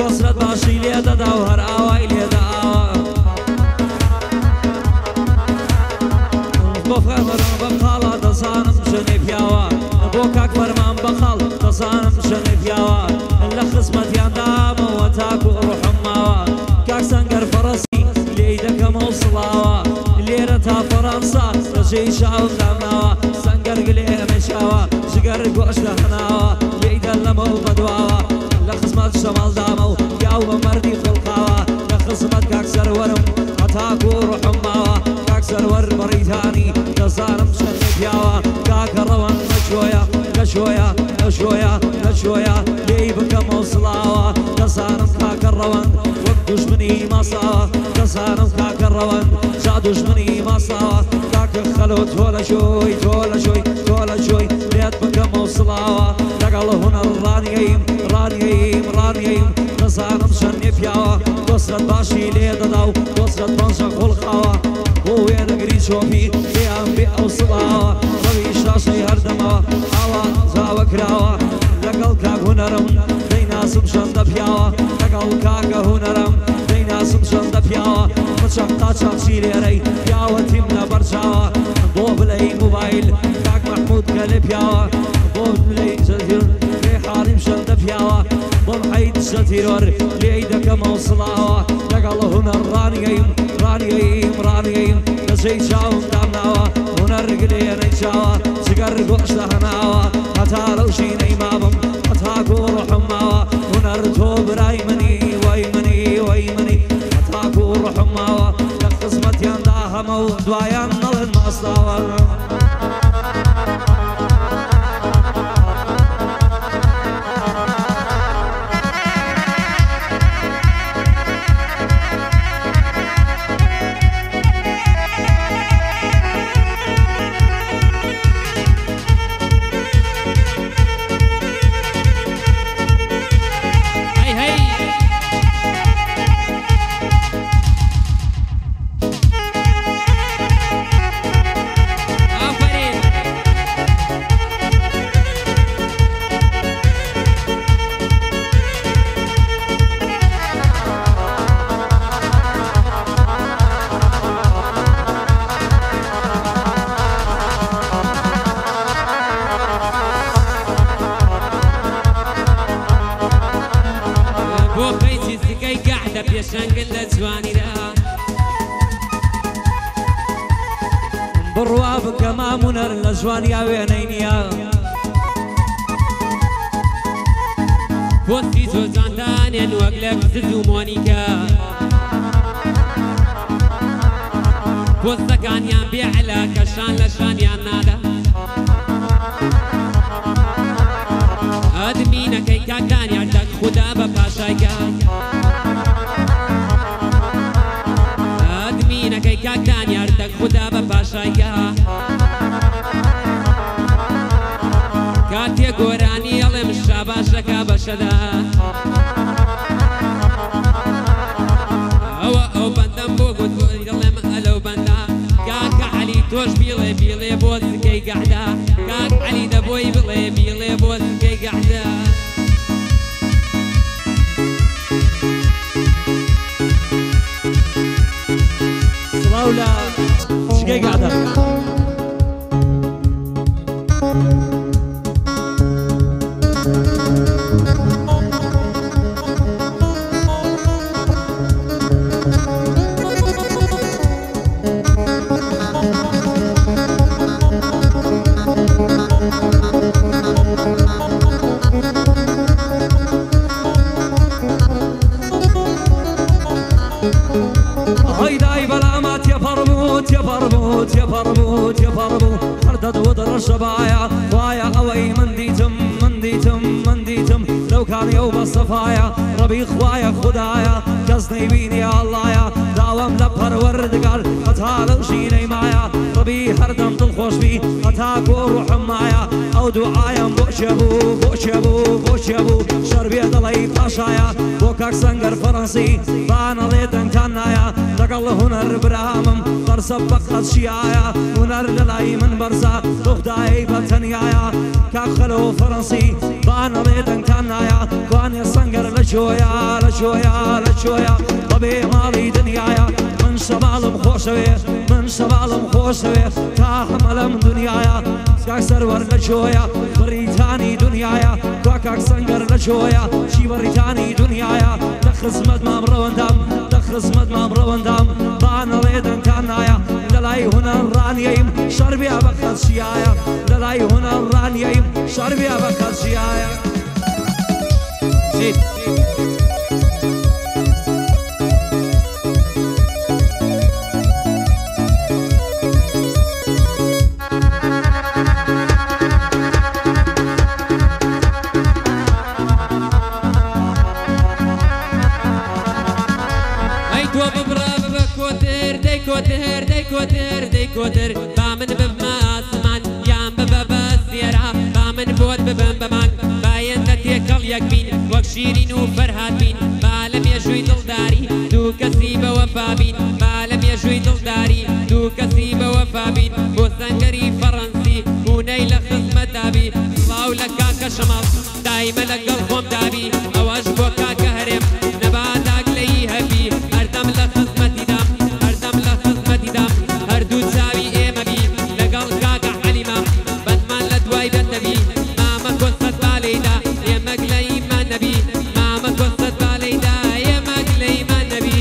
بۆسرەت باشی لێ دەدا و هەر ئاوای لێداوە بۆ فەرمەران بە قاڵا دەزانم ژنێ پیاوە بۆ کاک فەرمان بەخاڵ دەزانم ژنێ پیاوە لە خزمەتیاندامەوە تاکو ڕوحم ماوە کاک سەنگەر فەڕەسی لێی دەکەمەوە سڵاوە لێرە تا فەڕەنسا ڕژەی چاوم دامناوە سەنگەر گلێمە چاوە جگەر گۆشتە هەناوە لێی دەلەمەوە بەدواوە لە خزمەت شەماڵدامە و پیاو بە مەردی خڵقاوە لە خزمەت کاک سەروەرم هەتاکو ڕوحم ماوە کاک سەروەر بەڕیتانی دەزانم ژنێ پیاوە کاکە ڕەوەن نەچۆیە نەچۆیە نەچۆیە نەچۆیە لێی بکەمەوە سڵاوە دەزانم کاکە ڕەوەن وەک دوژمنی ماساوە دەزانم کاکە ڕەوەن جا دوژمنی ماساوە کاکە خەلۆ تۆ لە شۆی تۆ لە شۆی تۆ لە شۆی لێت بکەمەوە سڵاوە لەگەڵ هونەر ڕانیەیم ڕانیەیم ڕانیەیم دەزانم ژنێ پیاوە دۆسرەت باشی لێ دەدا و دۆسرەت بەنجە خۆڵخاوە بۆ وێنەگری چۆپی لێیان بێ ئەو سڵاوە ڕەوی شاشەی هەردەمەوە ئاوا زاوە کراوە لەگەڵ کاک هونەرم دەیناسم ژەندە پیاوە لەگەڵ کاکە هونەرم دەیناسم ژەندە پیاوە بچەق تا چاچی لێرەی پیاوە تیم لە بەرچاوە بۆ بلەی موبایل کاک مەحموود کە لێ پیاوە بۆ بلەی جەزیر لێ حالیم ژەندە پیاوە بۆم حەید ژەتیرۆر لێی دەکەمەوە سڵاوە لەگەڵ هونەر ڕانیەیم ڕانیەیم ڕانیەیم دەجێی چاوم دامناوە هونەر گلێنەی چاوە جگەر گۆشتە هەناوە هەتا لەو ژینەی مابم هەتاکو ڕوحم ماوە هونەر تۆ برای منی وای منی وای منی هەتاکو ڕوحم ماوە لە خزمەتیاندا هەمە و دوایان نەڵێن ماستاوە بڕوا بکە مامونەر لە جوانیا وێنەی نییە پۆستی جۆزاندانێن وەک لە کزز و مۆنیکە پۆستەکانیان بێعلا کەشان لە شانیان نادا ئەدمینەکەی کاکانیان دەک خودا بە پاشایکە ئەدمینەکەی کاکانیان دەک خودا بە پاشایکە کاتێ گۆرانی ئەڵێم شاباشەکە بەشەدا ئەوە ئەو بەندەم بۆ گوت دڵێم ئەلەو بەندا کاکە عەلی تۆش بیڵێ بیڵێ بۆ زگەی گەحدا کاک عەلی دەبۆی بڵێ بیڵێ بۆ زگەی گەحدا سڵاو لە زگەی گەحدا شبايا وايا قوي من ديتم من ديتم من ديتم لو كان يوم الصفايا ربي خوايا خدايا كزني بيني يا الله يا داوم لبهر ورد قال هتالو شيني معايا ربي هردم تلخوش بي هتاكو روح معايا او دعايا بوشبو بوشبو بوشبو شربي دلي باشايا بوكاك سنگر فرنسي بانا ليتن كانايا لقل هنر برامم برسبق خدشيايا هنر دلي من برسا دخداي بتنيايا كاك خلو فرنسي بانا ليتن كانايا دنیایا کوانێ سەنگەر لە جۆیا لە جۆیا لە جۆیا بەبێ ماڵی دنیایا من شەماڵم خۆشەوێ من شەماڵم خۆشەوێ تا هەمە لەم دنیایا کاک سەروەر لە جۆیا بڕیتانی دنیایا کاک سەنگەر لە جۆیا چی بڕیتانی دنیایا لە خزمەت مام ڕەوەندام لە خزمەت مام ڕەوەندام بانەڵێ دەنگان نایە لەلای هونەڕانیەیم شەربیا بە خەچیایە لەلای هونەڕانیەیم شەربیا بە خەچیایە کۆتر با من ببمە ئاسمان یان ببە بە زێرا با من بۆت ببم بەمان باەندە تێکەڵ یەک بین وەک شیرین و فەرهاد بین با لە مێژووی دڵداری دوو کەسی بە وەفا بین با لە مێژووی دڵداری دوو کەسی بە وەفا بین بۆ سەنگەری فەڕەنسی بوونەی لە خزمەتدابی سڵاو لە کاکە شەماڵ دایمە لەگەڵ خۆم دابی ئەوەش بۆ کاکە هەرێم نەباداک لەی هەبی هەردەم لە خزمەتی دام هەردەم لە خزمەتی دام هەردوو چاوی ئێمە بی لەگەڵ کاکە حەلیمە بەدمان لە دوای بەندەبی مامە کۆستەت بالەیدا ئێمەک لە ئیمان نەبی مامە کۆستەت بالەیدا ئێمەک لە ئیمان نەبی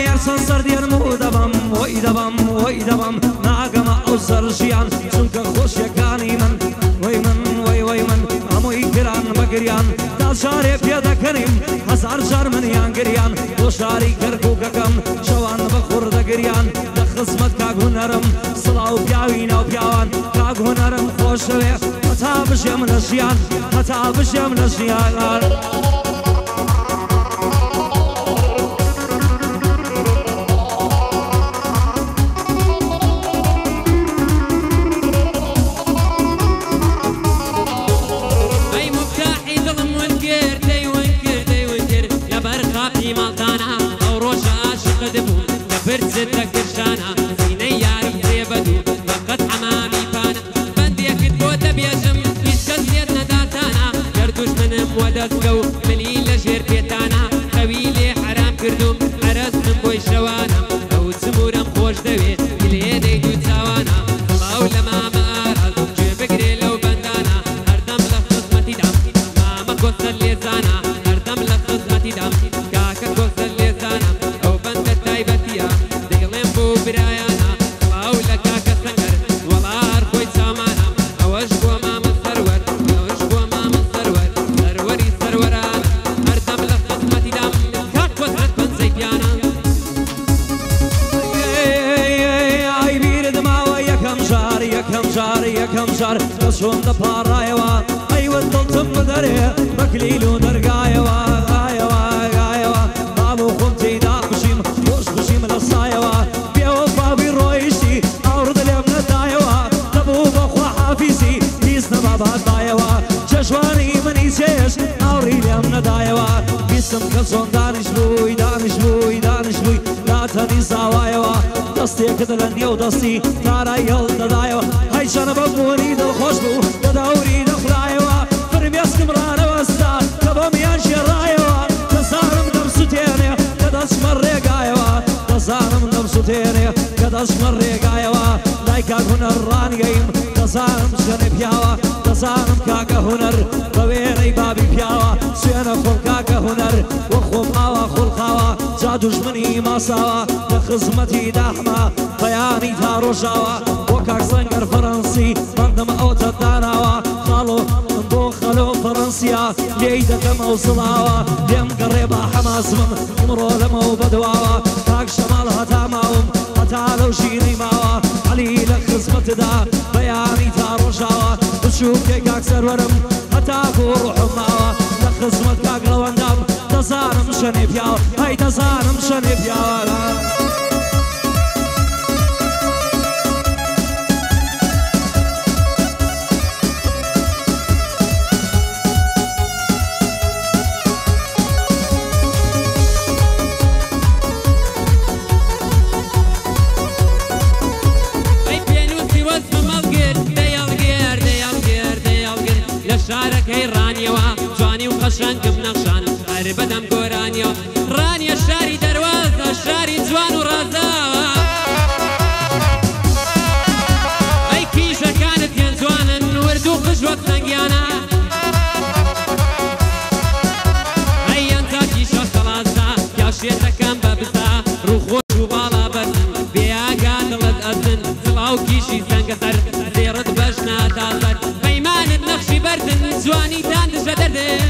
ئەرسەن سەردێنم و دەبەم وەی دەبەم وەی دەبەم ناگەمە ئەو سەر ژیان چونکە خۆشیەکانی من وەی من وەی وەی من هەمووی گران بەگریان تا شارێ پێدەکەنیم هەزار جار منیان گریان بۆ شاری کەرکووکەکەم شەوان بە خوردەگریان لە خزمەت کاک هونەرم سڵاو پیاوی ناو پیاوان کاک هونەرم خۆشەوێ هەتا بژێم لە ژیان هەتا بژێم لە ژیان برزت لكرشانا زيني يارم زيبدو فقط حمامي فانا بنديكت بوتا بيجم يشكل زيرنا داتانا يردوش منم ودسكو مليل لجير بيتانا خويلي حرام كردوم عرس من بوي شوانا او تسمورم خوش دوي كلي ديدو تساوانا الله لما مارل جيبكري لو بندانا هردم لخصمتي دام ماما كوسا الليزانا هردم لخصمتي دام كاكا كوسا الليزانا او بندت تايبتيا برايانا او لك كسنجر والله ارخوي سامانا اوش بو ماما الثرور اوش بو ماما الثرور ثروري ثرورانا هردم لخصمتي دام كاك وسعت بن زيبيانا اي بيرد ما يكم جار يكم جار يكم جار تشون دبارايوا اي ودلتم بدري مكليلو درقايوا ايوا ايوا بابو خمتي دا خشيم وش خشيم للصايوا جواني مني سيش أوري ليم ندايوا بيسم كسون دانش بوي دانش بوي دانش بوي لا تني زوايوا دستي كدلن يو دستي تارا يل دايوا هاي شان بقولي دل خوش بو داوري دخلايوا فرم يسكم رانا وستا كبم ينشي رايوا تزارم دم ستيني كداش مريقايوا تزارم دم ستيني كداش مريقايوا لايكا كنا الرانيين تزارم شني بياوا تزارم كاكا هنر بويني بابي بياوا سينا خل كاكا هنر وخوم آوا خلقاوا جادوش مني ما ساوا لخزمتي داحما بياني تارو جاوا وكاك سنگر فرنسي مردم او تداناوا خالو بو خلو فرنسيا ليدا كما وصلاوا ليم قريبا حماس من امرو لمو بدواوا كاك شمال هتا ماوم هتا لو شيني ماوا علي لخزمت دا بياني تارو جاوا بشوف كاك سرورم هتا روح ماوا لخزمت كاك لواندام تزارم شني بياو هاي تزارم شني بياو Hey, piano, si was from Malgir, they all شارەکەی ڕانیەوە جوانی و قەشەنگم نەخشان هەر بەدەم گۆرانیەوە ڕانیە شاری دەروازە شاری جوان و ڕازاوە ئەی کیژەکانت هێن جوانن ورد و قژ وەک سەنگیانە ئەیان تاکیشە خەڵازە یاشێتەکەم بەبزە ڕووخۆش و باڵا بەرزن بێئاگا دڵت ئەزن سڵاو کیشی سەنگە سەر زێڕت بەش ناتازەر پەیمانت نەخشی بەردن جوانیتان دژە دەردن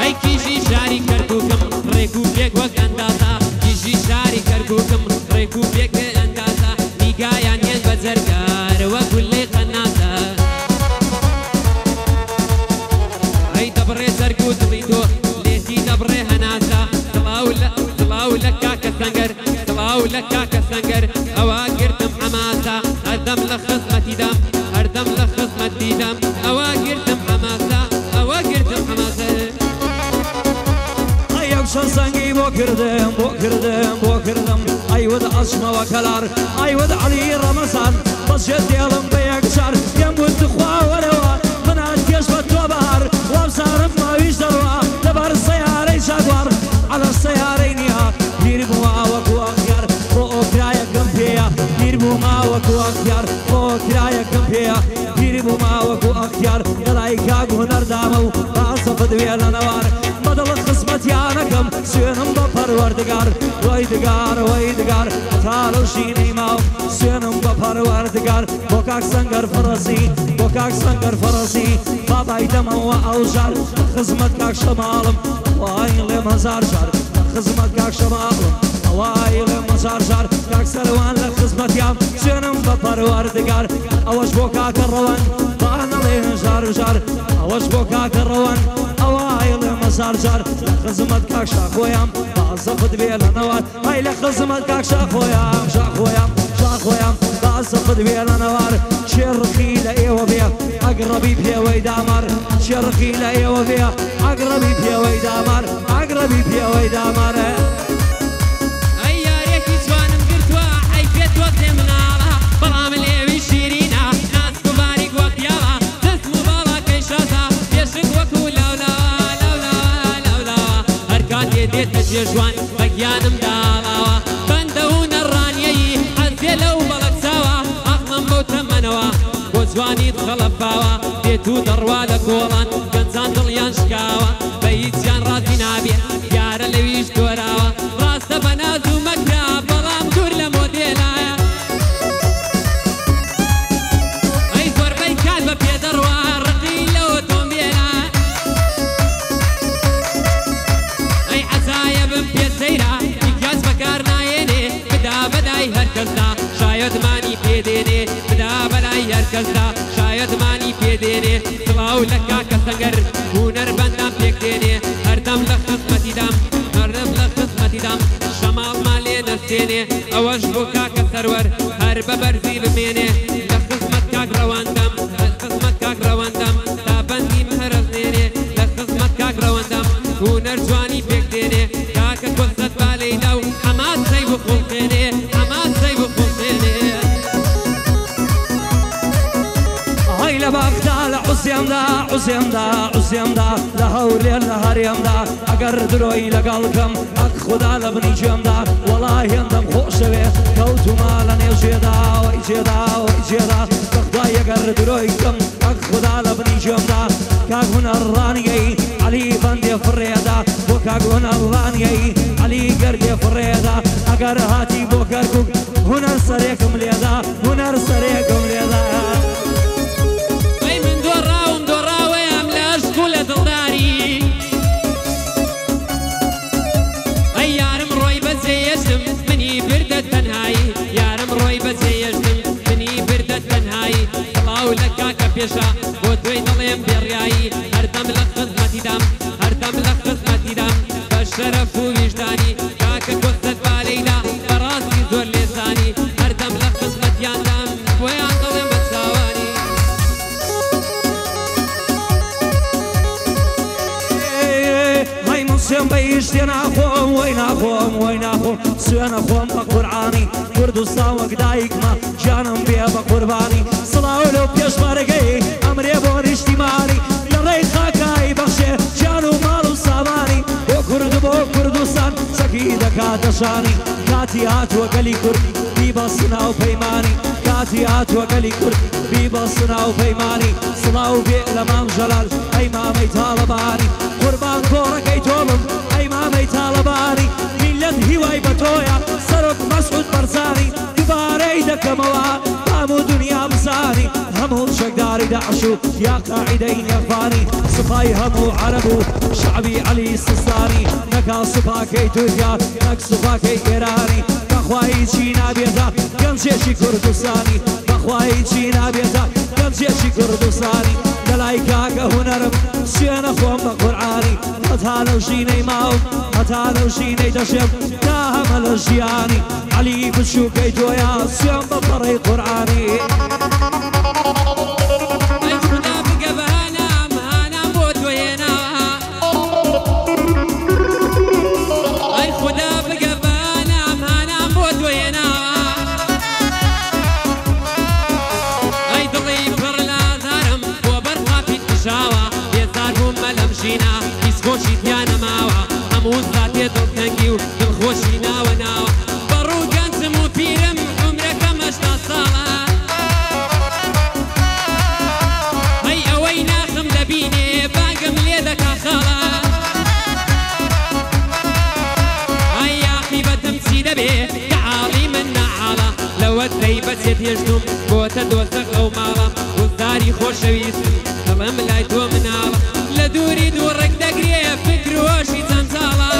ئەی کیژی شاری کەرکووکم ڕێک و پێک وەک ئەندازە کیژی شاری کەرکووکم ڕێک و پێک ئەندازە نیگایان هێن بە جەرگار وەک گولەی قەناسە ئەی دەبڕێ جەرگ و دڵی تۆ لێتی دەبڕێ هەناسە سڵاو لە کاکە سەنگەر سڵاو لە کاکە سەنگەر ئەوە گرتم حەماسە هەردەم لە خزمەتیدەم هەردەم لە خزمەتیدەم ئەوە گرتم حەماسە ئەوە گرتم حەماسە ئەیەکشە سەنگی بۆ کردم بۆ کردم ئەیوەد ئەچمەوە کەلار ئەیوەد عەلی ڕەمەزان بەشێت دێڵم بە یەکجار پێم وت خواوەرەوە منات پێش بە تۆ بەهار وەبزارم ماویش دەڕوا لەبەر سەیارەی جاگوار عەلە سەیارەی نییە پیر بوومە وەکو ئەخیار بۆ ئۆکرایەکەم پێیە پیر بوومە وەکو ئەخیار بۆ ئۆکرایەکەم پێیە پیر بوومە وەکو ئەخیار دەڵای کاک هونەردامە و باسەفت وێ لە نەوار بەدڵت خزمەتیانەکەم سوێنم بە پەروەردگار وەی دگار تاڵە و ژینەی ماو سوێنم بە پەروەردگار بۆ کاک سەنگەر فەڕەسی بابای دەمەوە ئەوژار خزمەت کاک شەماڵم وای لێ مەزار ژار خزمەت کاک شەماڵم ئەوای لێ مەزار ژار کاک سەروان لە خزمەتیام سوێنم بە پەروەردگار ئەوەش بۆ کاکە ڕەوەن بانەڵێ ژار ئەوەش بۆ کاکە ڕەوەن ئەوای لێ مەزار ژار لە خزمەت کاک شاخۆیام بازەفت بێ لە نەوار ئەی لە خزمەت کاک شاخۆیام بازەفت بێ لە نەوار چێڕخی لە ئێوە بێ ئەگڕەبی پێوەی دامار چێڕخی لە ئێوە بێ ئەگڕەبی پێوەی دامارە ئەی یارێکی جوانم گرتووە ئەی پێت وەک لێ مناڵە بەڵام لێوی شیرینە ناسک و باریک وەک پیاوە دەستم و باڵاکەی شازە پێشک وەکو لەولاوە هەر کاتێ دێتە جێ جوان بەگیانم داڵاوە بەندە و نەڕانیەیی حەزێ لەو بەڵەک چاوە ئەخمەم بەو تەمەنەوە بۆ جوانیت خەڵەپاوە دێت و دەڕوا لە کۆڵان گەنجان دڵیان شکاوە بە هیچیان ڕازی نابێ یارە لەویش دۆراوە ڕاستە بە ناز و مەکرا بەڵام دوور لە مۆدێلایە ئەی زۆربەی کات بە پێدەڕوا ڕقی لە ئۆتۆمبیلە ئەی عەزایە بم پێ سەیرە میکیاج بەکار نایێنێ بدا بەدای هەر کەسدا شایەتمانی پێدێنێ بدا بەلای هەر کەسدا شایەتمانی پێدێنێ سڵاو لە کاکە سەنگەر هونەر بەندام پێک دێنێ هەردەم لە خزمەتیدام شەماڵمان لێ نەستێنێ ئەوەش بۆ کاکە سەروەر هەر بە بەرزی بمێنێ لە خزمەت کاک ڕەوەندەم تا بەندی مهرەزنێنێ لە خزمەت کاک ڕەوەندەم هونەر جوانی پێک دێنێ کاکە کۆسەت بالەیدا و حەماسەی بخۆڵخێنێ لە باغدا لە عوزێمدا لە هەولێر لە هەرێمدا ئەگەر درۆی لەگەڵکەم ئەک خوددا لە بنی جێمدا وەڵای هێندەم خۆشەوێ کەوتومە لە نێوژێدا وەی جێدا بەخوای ئەگەر درۆیکەم ئەک خوددا لە بنی جێمدا کاک هونەڕانیەی عەلی بەندێ فڕێدا بۆ کاک هونەڕانیەی عەلی گەردێ فڕێدا ئەگەر هاتی بۆ کەرکووک هونەر سەرێکم لێدا پێشە بۆ دوێی دەڵێم بێڕیایی هەردەم لە خزمەتیدام بە شەرەف و ویژدانی کاکە کۆستەت بالەیدا بەڕاستی زۆر لێزانی هەردەم لە خزمەتیاندام بۆیان دەڵێم بە چاوانی های موسێم بيشتي ناخوم وين اخوم وين اخوم سوين اخوم بقرعاني كردستان وقدايك ما جانم بيه بقرباني صلاة ولو بيش مرقي امري بون اجتماعي لريت خاكاي بخشي جانو مالو ساماني وكرد بو كردستان سكيدة كاتشاني كاتيات وقلي كرد بيبصنا وبيماني كاتيات وقلي كرد بيبصنا وبيماني صلاة وبيئلمان جلال اي مامي طالباني قربان كورك اي تولم اي مامي طالباني ملت هواي بتويا سرق مسعود برزاني دباري دكموا قاموا دنيا بزاني همهم شقداري دعشو يا قاعدين يا فاني صفاي همو عربو شعبي علي السستاني نكا صفاكي توثيا نك صفاكي ايراني بخواهي چينا بيتا گمجيشي كردستاني بخواهي چينا بيتا گمجيشي كردستاني دلايكاك هنرم سينا خوم بقرعاني هتانو جيني ماوم هتانو جيني دشم تاهم الجياني علي بشو كيتو يا سيان بفري قرعاني خوشی تیانە ماوە هەموو زاتێ دڵتەنگی و دڵخۆشی ناوە ناوە بەڕوو گەنجم و پیرم عومرەکەم 80 ساڵە هەی ئەوەی ناخم دەبینێ باگم لێ دەکا خاڵە هەی یاقیبەتم چی دەبێ کەعاڵی من نەعاڵە لەوەت دەی بەچێ پێشتم بۆتە دۆزەق ئەو ماڵە وەزداری خۆشەویستم دڵم لای تۆ مناڵە لە دووری دووڕێک دەگرێ فکر وەشی چەند ساڵە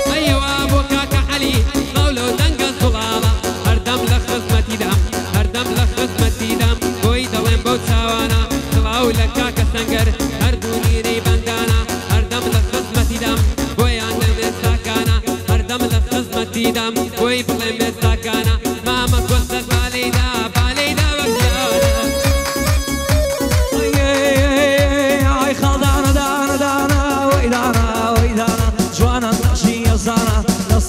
ئەیەوە بۆ کاکە عەلی قەولە و دەنگە زوڵاڵە هەردەم لە خزمەتیدام هەردەم لە خزمەتیدام بۆی دەڵێم بەو چاوانە سڵاو لە کاکە سەنگەر هەردوو نیرەی بەندانە هەردەم لە خزمەتیدام بۆیان دەمێ ساکانە هەردەم لە خزمەتیدام بۆی بڵێم بێ ساکانە مامە کۆسەر بالەیدا بالەیدا بەکیانە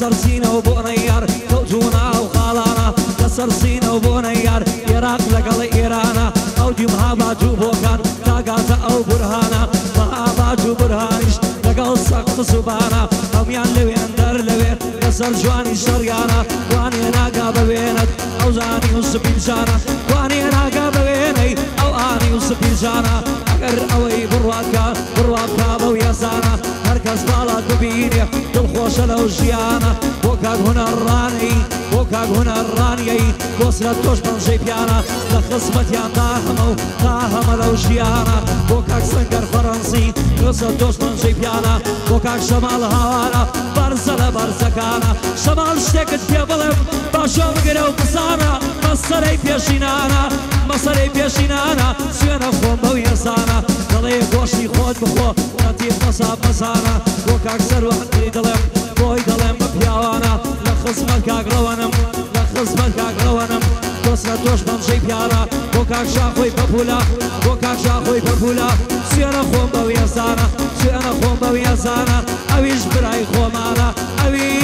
سرسينا وبونيار كوتونا وخالانا سرسينا وبونيار يراق لقل إيرانا أو جمها باجو بوكان تاقاتا أو برهانا ما باجو برهانش لقل سقط سبانا هميان لوين در لوين كسر جواني شريانا واني ناقا بوينت أو زاني وسبين جانا واني ناقا بويني أو آني وسبين جانا أقر أوي برواكا بويسانا هركز بالا دبيني دلخوش لو جيانا بوكاك هنا الراني بوكاك هنا الراني وصلت توش من جيبيانا لخصمت يا طاهم لو جيانا بوكاك سنقر فرنسي وصلت توش من جيبيانا بوكاك شمال هوانا برزل برزكانا شمال شتكت بيبلم باشو بقرأ وبسانا مصري بيشينانا مصري بيشينانا سوينا خوم بويسانا دلي خوشي خود بخو نتيب مصاب مسانا بوكاك سروحتي دلم بوي دلم ببياوانا لخصمت كاك روانم لخصمت كاك روانم توصلت توش من جيبيانا بوكاك شاخوي ببولا بوكاك شاخوي ببولا سوينا خوم بويسانا سوينا خوم بويسانا اويش براي خومانا اويش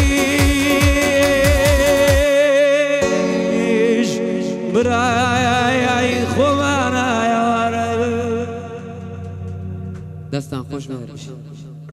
براي خومانا يا رب دەستان خۆش بێ